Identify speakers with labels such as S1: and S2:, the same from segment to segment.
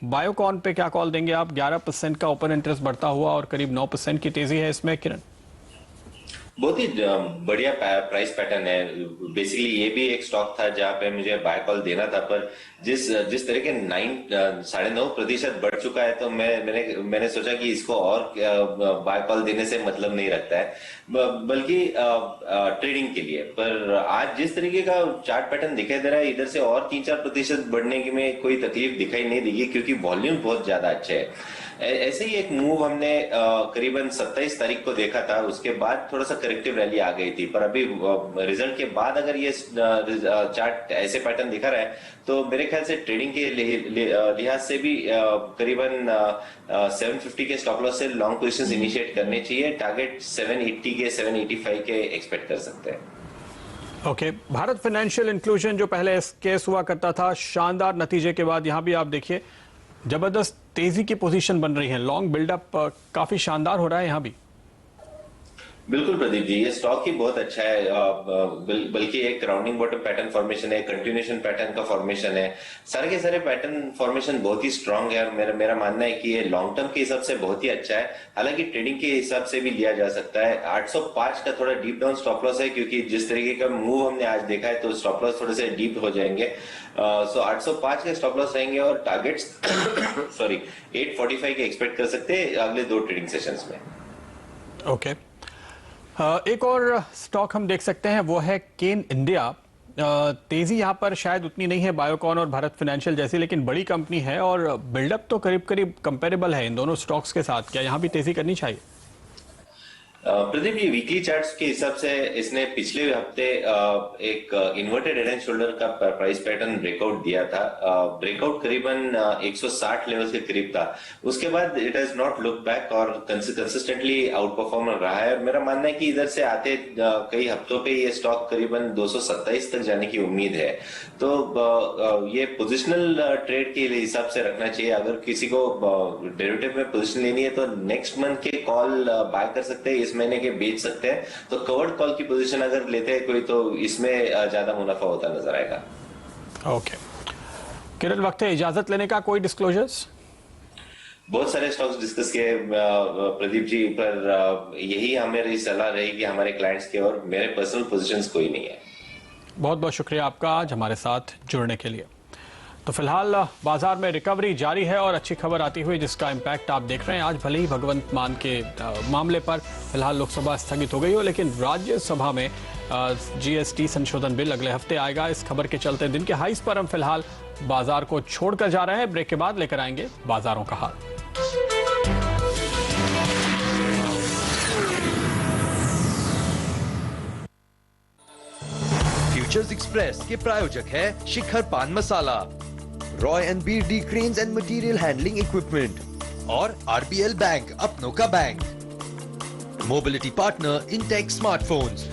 S1: Biocon पे क्या call देंगे आप? 11% का ओपन इंटरेस्ट बढ़ता हुआ और करीब 9% की तेजी है इसमें, किरण।
S2: बहुत ही बढ़िया प्राइस पैटर्न है। बेसिकली ये भी एक स्टॉक था जहां पे मुझे बाय कॉल देना था, पर जिस जिस तरह के 9.5% बढ़ चुका है, तो मैंने सोचा कि इसको और बाय कॉल देने से मतलब नहीं रखता है, बल्कि ट्रेडिंग के लिए। पर आज जिस तरीके का चार्ट पैटर्न दिखाई दे रहा है, इधर से और 3-4% बढ़ने की में कोई तकलीफ दिखाई नहीं देगी, क्योंकि वॉल्यूम बहुत ज्यादा अच्छे है। ऐसे ही एक मूव हमने करीबन 27 तारीख को देखा था, उसके बाद थोड़ा सा करेक्टिव रैली आ गई थी, पर अभी रिजल्ट के बाद अगर ये चार्ट ऐसे पैटर्न दिखा रहा है, तो मेरे ख्याल से ट्रेडिंग के लिहाज से भी करीबन 750 के स्टॉप लॉस से लॉन्ग पोजीशंस इनिशिएट करने चाहिए। टारगेट 780 के 785 के एक्सपेक्ट कर सकते हैं।
S1: ओके, भारत फाइनेंशियल इंक्लूजन जो पहले केस हुआ करता था, शानदार नतीजे के बाद यहां भी आप देखिए जबरदस्त तेजी की पोजीशन बन रही है, लॉन्ग बिल्डअप काफी शानदार हो रहा है यहां भी।
S2: बिल्कुल प्रदीप जी, ये स्टॉक ही बहुत अच्छा है। बल्कि एक राउंडिंग बॉटम पैटर्न फॉर्मेशन है, कंटिन्यूएशन पैटर्न का फॉर्मेशन है, सारे के सारे पैटर्न फॉर्मेशन बहुत ही स्ट्रांग है। और मेरा मानना है कि ये लॉन्ग टर्म के हिसाब से बहुत ही अच्छा है। हालांकि ट्रेडिंग के हिसाब से भी लिया जा सकता है। 805 का थोड़ा डीप डाउन स्टॉप लॉस है, क्योंकि जिस तरीके का मूव हमने आज देखा है, तो स्टॉप लॉस थोड़े से डीप हो जाएंगे। सो 805 के स्टॉप लॉस रहेंगे और टारगेट्स सॉरी 845 के एक्सपेक्ट कर सकते हैं अगले 2 ट्रेडिंग सेशंस में।
S1: ओके, एक और स्टॉक हम देख सकते हैं, वो है केन इंडिया। तेजी यहां पर शायद उतनी नहीं है बायोकॉन और भारत फाइनेंशियल जैसी, लेकिन बड़ी कंपनी है और बिल्डअप तो करीब करीब कंपेरेबल है इन दोनों स्टॉक्स के साथ। क्या यहां भी तेजी करनी चाहिए?
S2: प्रदीप जी, वीकली चार्ट्स के हिसाब से इसने पिछले हफ्ते एक इन्वर्टेड हेड एंड शोल्डर का प्राइस पैटर्न ब्रेकआउट दिया था। ब्रेकआउट करीबन 160 लेवल के करीब था। उसके बाद it has not look back और कंसिस्टेंटली आउट परफॉर्मर रहा है। मेरा मानना है कि इधर से आते कई हफ्तों पे ये स्टॉक करीबन 227 तक जाने की उम्मीद है। तो ये पोजिशनल ट्रेड के हिसाब से रखना चाहिए। अगर किसी को डेरिवेटिव में पोजिशन लेनी है, तो नेक्स्ट मंथ के कॉल बाय कर सकते हैं, महीने के बेच सकते हैं। तो कवर्ड कॉल की पोजीशन अगर लेते हैं कोई, तो इसमें ज्यादा मुनाफा होता नजर आएगा।
S1: ओके किरण, वक्त है इजाजत लेने का। कोई डिस्क्लोजर्स?
S2: बहुत सारे स्टॉक्स डिस्कस किए प्रदीप जी, पर यही हमारी सलाह रहेगी हमारे क्लाइंट्स की, और मेरे पर्सनल पोजीशंस कोई नहीं है।
S1: बहुत बहुत शुक्रिया आपका आज हमारे साथ जुड़ने के लिए। तो फिलहाल बाजार में रिकवरी जारी है और अच्छी खबर आती हुई जिसका इम्पैक्ट आप देख रहे हैं। आज भले ही भगवंत मान के मामले पर फिलहाल लोकसभा स्थगित हो गई हो, लेकिन राज्यसभा में जीएसटी संशोधन बिल अगले हफ्ते आएगा। इस खबर के चलते दिन के हाईस पर हम फिलहाल बाजार को छोड़कर जा रहे हैं। ब्रेक के बाद लेकर आएंगे बाजारों का हाल।
S3: फ्यूचर्स एक्सप्रेस के प्रायोजक है Shikhar pan masala, Roy and B D cranes and material handling equipment और आरबीएल बैंक, अपनों का बैंक। Mobility partner Intek smartphones.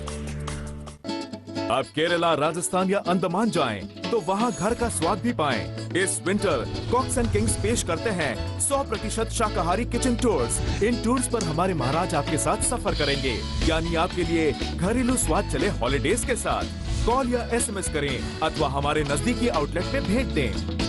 S4: अब केरला, राजस्थान या अंडमान जाएं, तो वहां घर का स्वाद भी पाएं। इस विंटर कॉक्स एंड किंग्स पेश करते हैं 100% शाकाहारी किचन टूर्स। इन टूर्स पर हमारे महाराज आपके साथ सफर करेंगे, यानी आपके लिए घरेलू स्वाद चले हॉलिडेज के साथ। कॉल या एसएमएस करें अथवा हमारे नजदीकी आउटलेट में भेज दें।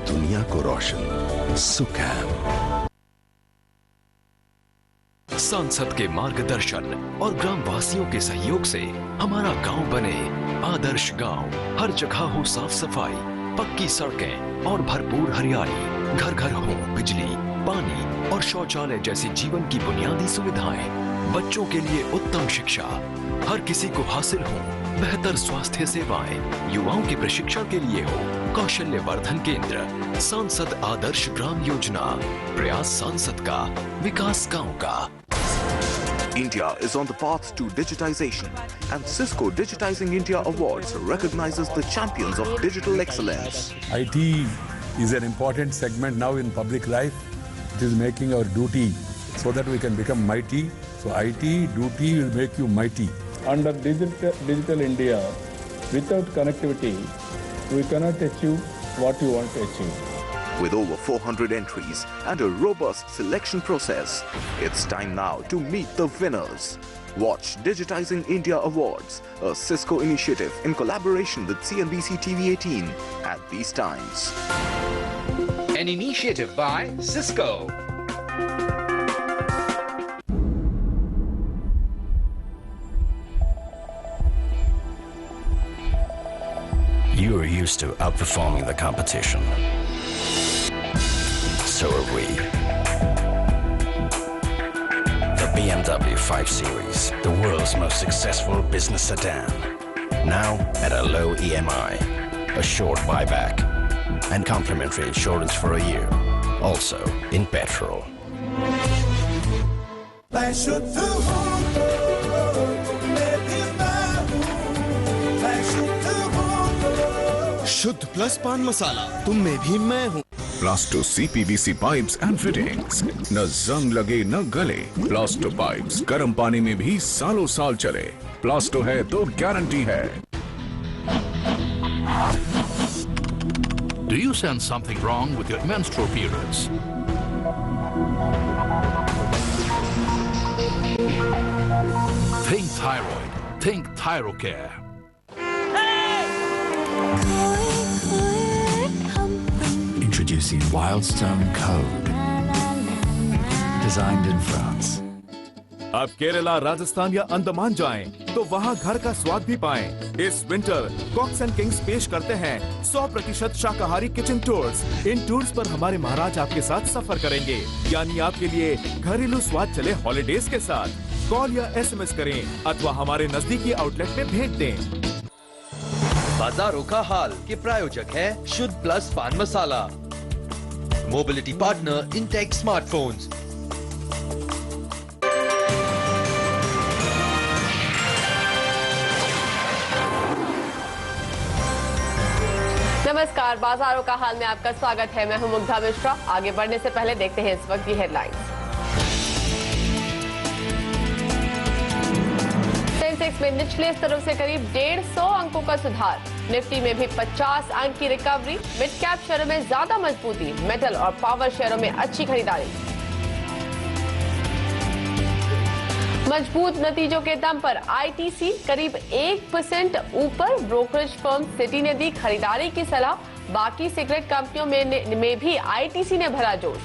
S5: दुनिया को रोशन सुकैम।
S6: सांसद के मार्गदर्शन और ग्राम वासियों के सहयोग से हमारा गांव बने आदर्श गांव। हर जगह हो साफ सफाई, पक्की सड़कें और भरपूर हरियाली। घर घर हो बिजली, पानी और शौचालय जैसी जीवन की बुनियादी सुविधाएं। बच्चों के लिए उत्तम शिक्षा, हर किसी को हासिल हो बेहतर स्वास्थ्य सेवाएं। युवाओं के प्रशिक्षण के लिए हो कौशल्य वर्धन केंद्र। सांसद आदर्श ग्राम योजना, प्रयास सांसद का, विकास गांव का।
S5: India is on the path to digitization, and Cisco Digitizing India Awards recognizes the champions of digital excellence.
S7: IT is an important segment now in public life. It is making our duty so that we can become mighty, So IT duty will make you mighty.
S8: Under digital India, without connectivity, we cannot achieve what we want to achieve.
S5: With over 400 entries and a robust selection process, it's time now to meet the winners. Watch Digitizing India Awards, a Cisco initiative in collaboration with CNBC TV18 at these times.
S3: An initiative by Cisco.
S9: You are used to outperforming the competition. So are we. The BMW 5 Series, the world's most successful business sedan. Now at a low EMI, a short buyback, and complimentary insurance for a year. Also in petrol.
S10: शुद्ध plus pan मसाला, तुम में भी मैं हूँ।
S11: Plaster CPVC pipes and fittings, न जंग लगे न गले। प्लास्टो पाइप्स गर्म पानी में भी सालों साल चले। प्लास्टो है तो गारंटी है।
S12: Do you sense something wrong with your menstrual periods? Think thyroid. Think Thyrocare.
S9: Introducing Wildstone Code. Designed in France.
S4: अब केरला, राजस्थान या अंडमान जाएं, तो वहाँ घर का स्वाद भी पाएं। इस विंटर कॉक्स एंड किंग्स पेश करते हैं 100% शाकाहारी किचन टूर्स। इन टूर्स पर हमारे महाराज आपके साथ सफर करेंगे, यानी आपके लिए घरेलू स्वाद चले हॉलिडेज के साथ। कॉल या SMS करें अथवा हमारे नजदीकी आउटलेट में भेज दें।
S3: बाजारों का हाल के प्रायोजक है Shudh plus pan masala. Mobility partner Intek smartphones.
S13: नमस्कार, बाजारों का हाल में आपका स्वागत है। मैं हूं मुग्धा मिश्रा। आगे बढ़ने से पहले देखते हैं इस वक्त की हेडलाइंस। सेंसेक्स में निचले स्तरों से करीब 150 अंकों का सुधार। निफ्टी में भी 50 अंक की रिकवरी। मिड कैप शेयरों में ज्यादा मजबूती। मेटल और पावर शेयरों में अच्छी खरीदारी। मजबूत नतीजों के दम पर आईटीसी करीब 1% ऊपर। ब्रोकरेज फर्म सिटी ने दी खरीदारी की सलाह। बाकी सिगरेट कंपनियों में भी आईटीसी ने भरा जोश।